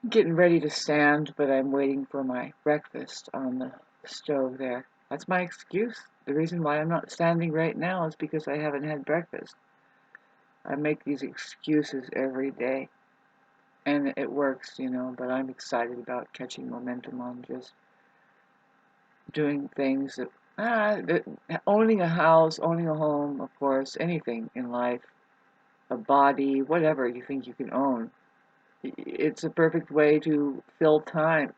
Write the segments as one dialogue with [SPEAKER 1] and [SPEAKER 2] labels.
[SPEAKER 1] Getting ready to stand, but I'm waiting for my breakfast on the stove there. That's my excuse. The reason why I'm not standing right now is because I haven't had breakfast. I make these excuses every day, and it works, but I'm excited about catching momentum on just doing things that owning a house, owning a home, of course, anything in life, a body, whatever you think you can own. It's a perfect way to fill time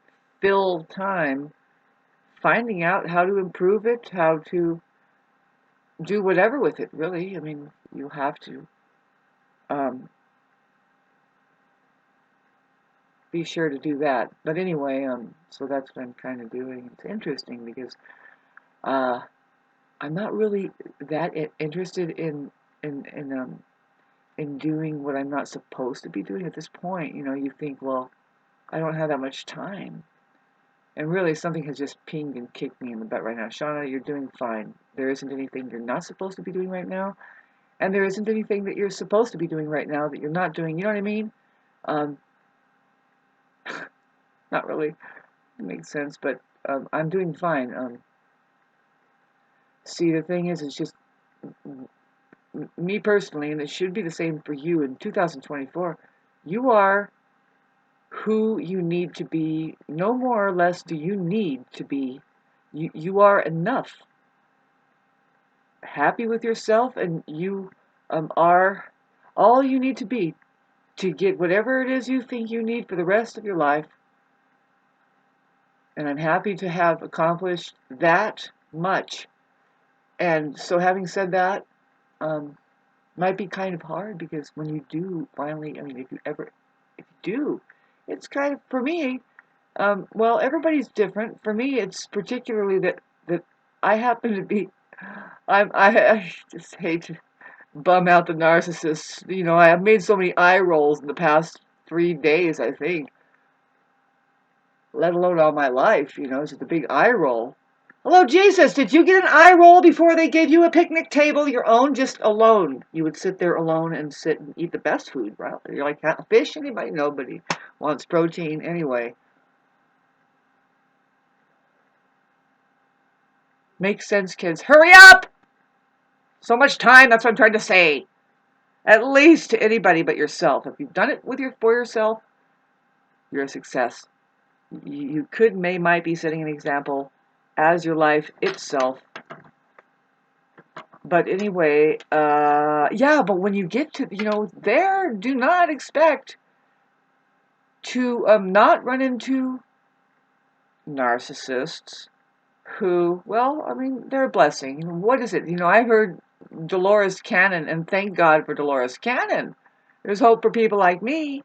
[SPEAKER 1] finding out how to improve it, how to do whatever with it, really. I mean, you have to um, be sure to do that. But anyway, so that's what I'm kind of doing. It's interesting because uh, I'm not really that interested in in um, in doing what I'm not supposed to be doing at this point. You think, well, I don't have that much time. And really, something has just pinged and kicked me in the butt right now. Shauna, you're doing fine. There isn't anything you're not supposed to be doing right now. And there isn't anything that you're supposed to be doing right now that you're not doing. You know what I mean? Um, not really. It makes sense, but I'm doing fine. See, the thing is, it's just me personally, and it should be the same for you in 2024. You are who you need to be. No more or less do you need to be. You are enough. Happy with yourself, and you are all you need to be to get whatever it is you think you need for the rest of your life. And I'm happy to have accomplished that much. And so, having said that, um, might be kind of hard because when you do finally, I mean, if you do, it's kind of, for me, well, everybody's different. For me, it's particularly that I happen to be, I just hate to bum out the narcissists. I have made so many eye rolls in the past 3 days, I think, let alone all my life. It's just a big eye roll. Hello, Jesus, did you get an eye roll before they gave you a picnic table, your own, just alone? You would sit there alone and sit and eat the best food, right? You're like, fish? Anybody? Nobody wants protein anyway. Makes sense, kids. Hurry up! So much time, that's what I'm trying to say. At least to anybody but yourself. If you've done it for yourself, you're a success. You might be setting an example as your life itself. But anyway, yeah, but when you get to, there, do not expect to not run into narcissists who, well, I mean, they're a blessing. What is it? I heard Dolores Cannon, and thank God for Dolores Cannon. There's hope for people like me.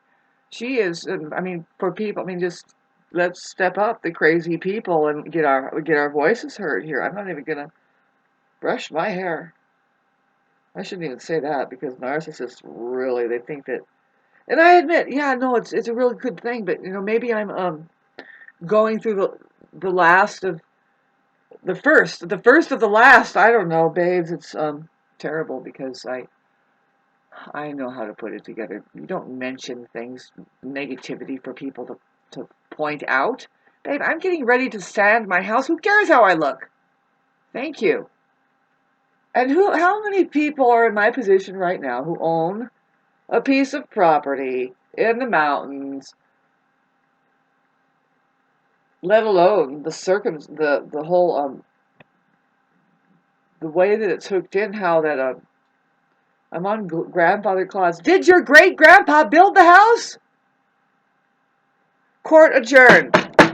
[SPEAKER 1] She is, I mean, for people, I mean, just let's step up, the crazy people, and get our voices heard here. I'm not even gonna brush my hair. I shouldn't even say that because narcissists really, they think that, and I admit, yeah, no, it's a really good thing, but maybe I'm going through the last of the first of the last. I don't know, babes. It's terrible because I know how to put it together. You don't mention things, negativity for people to point out. Babe, I'm getting ready to sand my house. Who cares how I look? Thank you. And how many people are in my position right now who own a piece of property in the mountains, let alone the whole the way that it's hooked in, how that I'm on grandfather clause. Did your great grandpa build the house? Court adjourned. I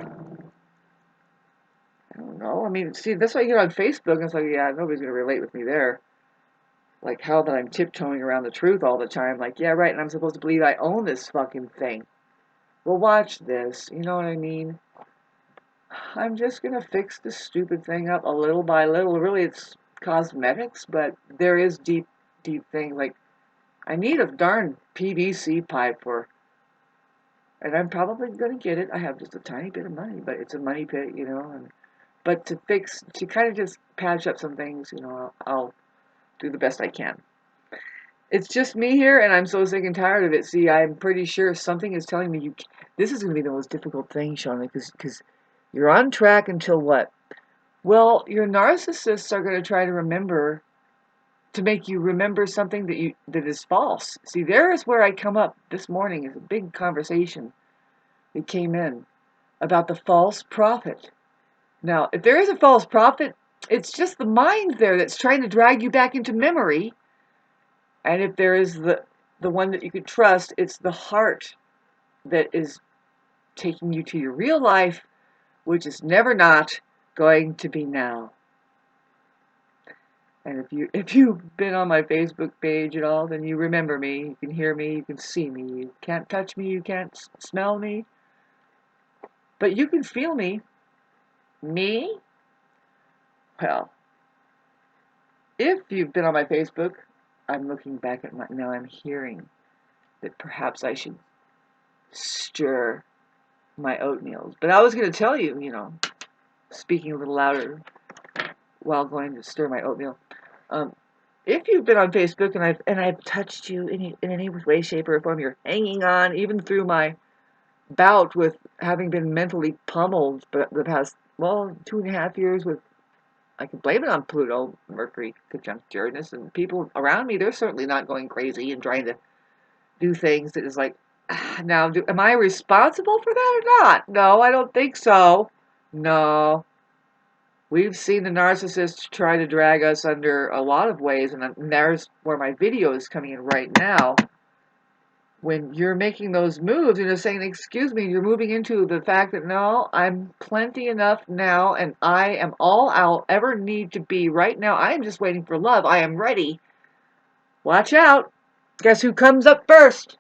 [SPEAKER 1] don't know. I mean, see, that's why you get on Facebook and it's like, yeah, nobody's gonna relate with me there. Like how that I'm tiptoeing around the truth all the time. Like, yeah, right, and I'm supposed to believe I own this fucking thing. Well, watch this. You know what I mean? I'm just gonna fix this stupid thing up a little by little. Really, it's cosmetics, but there is deep, deep thing. Like, I need a darn PVC pipe and I'm probably gonna get it. I have just a tiny bit of money, but it's a money pit, but to kind of just patch up some things, I'll do the best I can. It's just me here, and I'm so sick and tired of it. See, I'm pretty sure something is telling me this is going to be the most difficult thing, Shauna, because you're on track until what? Well, your narcissists are going to try to remember to make you remember something that is false. See, there's where I come up this morning is a big conversation that came in about the false prophet. Now, if there is a false prophet, it's just the mind there that's trying to drag you back into memory. And if there is the one that you could trust, it's the heart that is taking you to your real life, which is never not going to be now. And if you've been on my Facebook page at all, then you remember me. You can hear me. You can see me. You can't touch me. You can't smell me. But you can feel me. Me? Well, if you've been on my Facebook, I'm looking back at now I'm hearing that perhaps I should stir my oatmeals. But I was going to tell you, speaking a little louder while going to stir my oatmeal. If you've been on Facebook and I've touched you in any way, shape, or form, you're hanging on even through my bout with having been mentally pummeled the past 2.5 years with. I can blame it on Pluto, Mercury, conjunct Uranus, and people around me. They're certainly not going crazy and trying to do things that is like. Now, am I responsible for that or not? No, I don't think so. No. We've seen the narcissists try to drag us under a lot of ways, and there's where my video is coming in right now. When you're making those moves, you're just saying, excuse me, you're moving into the fact that, no, I'm plenty enough now, and I am all I'll ever need to be right now. I am just waiting for love. I am ready. Watch out. Guess who comes up first?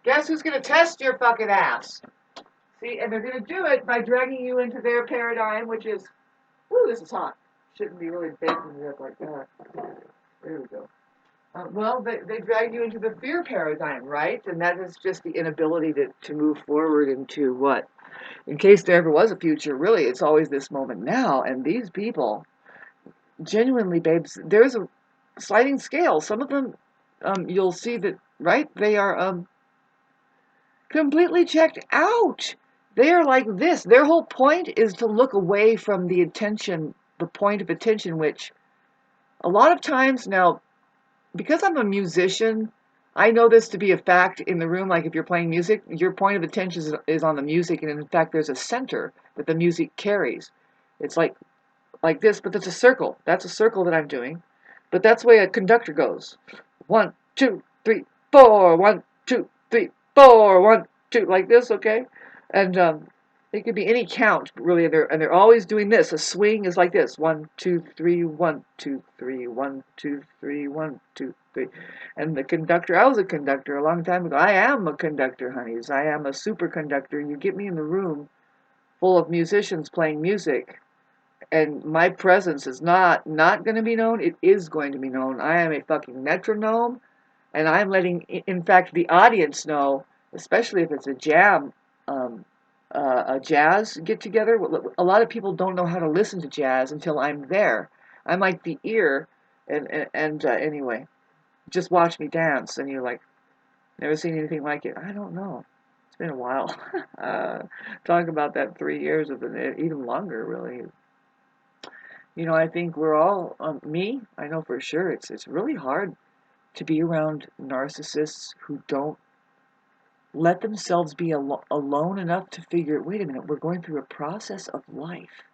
[SPEAKER 1] Guess who's going to test your fucking ass? See, and they're going to do it by dragging you into their paradigm, which is, ooh, this is hot. Shouldn't be really baking it up like that. There we go. Well, they drag you into the fear paradigm, right? And that is just the inability to move forward into what? In case there ever was a future, really, it's always this moment now. And these people, genuinely, babes, there's a sliding scale. Some of them, you'll see that, right? They are completely checked out. They are like this. Their whole point is to look away from the attention, the point of attention, which a lot of times now, because I'm a musician, I know this to be a fact in the room. Like if you're playing music, your point of attention is on the music, and in fact, there's a center that the music carries. It's like this, but it's a circle. That's a circle that I'm doing, but that's the way a conductor goes. 1, 2, 3, 4. 1, 2, 3, 4. 1, 2, like this, okay? And it could be any count, really, and they're always doing this. A swing is like this: 1, 2, 3, 1, 2, 3, 1, 2, 3, 1, 2, 3. And the conductor, I was a conductor a long time ago. I am a conductor, honeys. I am a superconductor. You get me in the room full of musicians playing music, and my presence is not going to be known. It is going to be known. I am a fucking metronome, and I'm letting, in fact, the audience know, especially if it's a jam. A jazz get together. A lot of people don't know how to listen to jazz until I'm there. I'm like the ear, and anyway, just watch me dance, and you're like, never seen anything like it. I don't know. It's been a while. Talk about that 3 years of it, even longer, really. I think we're all me. I know for sure it's really hard to be around narcissists who don't let themselves be alone enough to figure, wait a minute, we're going through a process of life.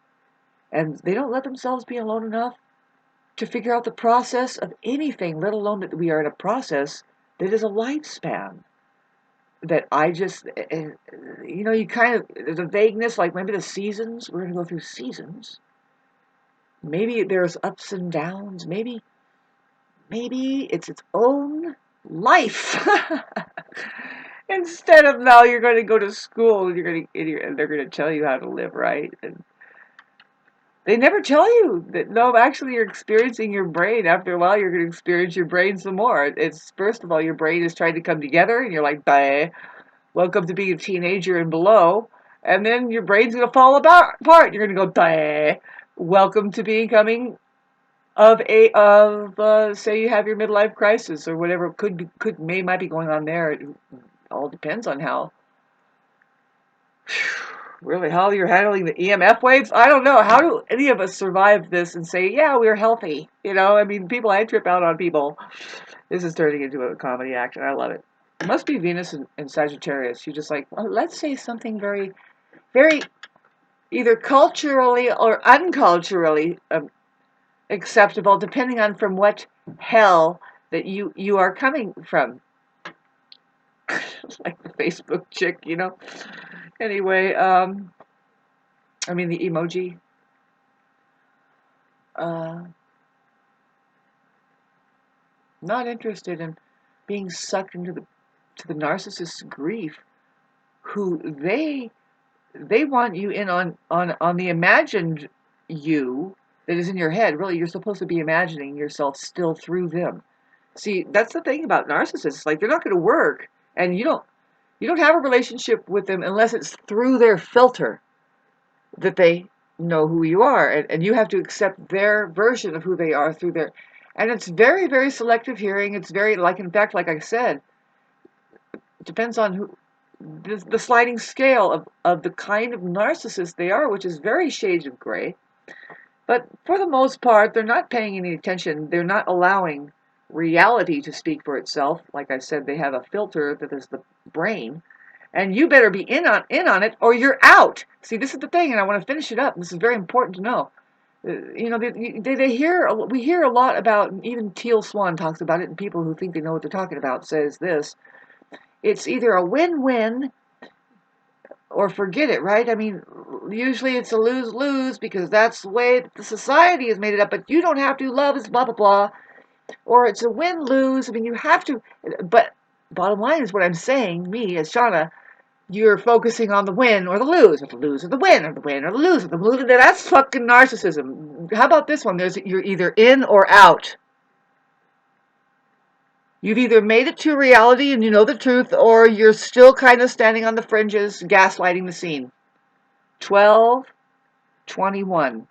[SPEAKER 1] And they don't let themselves be alone enough to figure out the process of anything, let alone that we are in a process that is a lifespan. That I just, you kind of, there's a vagueness, like maybe the seasons, we're going to go through seasons. Maybe there's ups and downs. Maybe it's its own life. Instead of now you're going to go to school and they're going to tell you how to live right. And they never tell you that, no, actually you're experiencing your brain. After a while, you're going to experience your brain some more. It's, first of all, your brain is trying to come together and you're like, bah, welcome to being a teenager and below. And then your brain's going to fall apart. You're going to go, bah, welcome to becoming say you have your midlife crisis or whatever might be going on there. It all depends on how really how you're handling the EMF waves. I don't know. How do any of us survive this and say, yeah, we're healthy? You know, I mean, I trip out on people. This is turning into a comedy act, and I love it. It must be Venus and Sagittarius. You're just like, well, let's say something very, very either culturally or unculturally acceptable, depending on from what hell that you are coming from. Like the Facebook chick, you know. Anyway, I mean the emoji. Not interested in being sucked into the narcissist's grief. Who they want you in on the imagined you that is in your head. Really, you're supposed to be imagining yourself still through them. See, that's the thing about narcissists. Like, they're not going to work, and you don't have a relationship with them unless it's through their filter that they know who you are, and you have to accept their version of who they are through their. And it's very, very selective hearing. It's very, like, in fact, like I said, it depends on who. The sliding scale of the kind of narcissist they are, which is very shades of gray. But for the most part, they're not paying any attention. They're not allowing reality to speak for itself. Like I said, they have a filter that is the brain. And you better be in on it or you're out. See, this is the thing, and I want to finish it up. This is very important to know. You know, we hear a lot about, even Teal Swan talks about it, and people who think they know what they're talking about says this. It's either a win-win or forget it, right? I mean, usually it's a lose-lose because that's the way the society has made it up, but you don't have to, love is blah, blah, blah. Or it's a win-lose. I mean, you have to, but bottom line is what I'm saying, me as Shauna, you're focusing on the win or the lose, or the lose or the win, or the win or the lose, or the lose. That's fucking narcissism. How about this one? You're either in or out. You've either made it to reality and you know the truth, or you're still kind of standing on the fringes, gaslighting the scene. 12:21.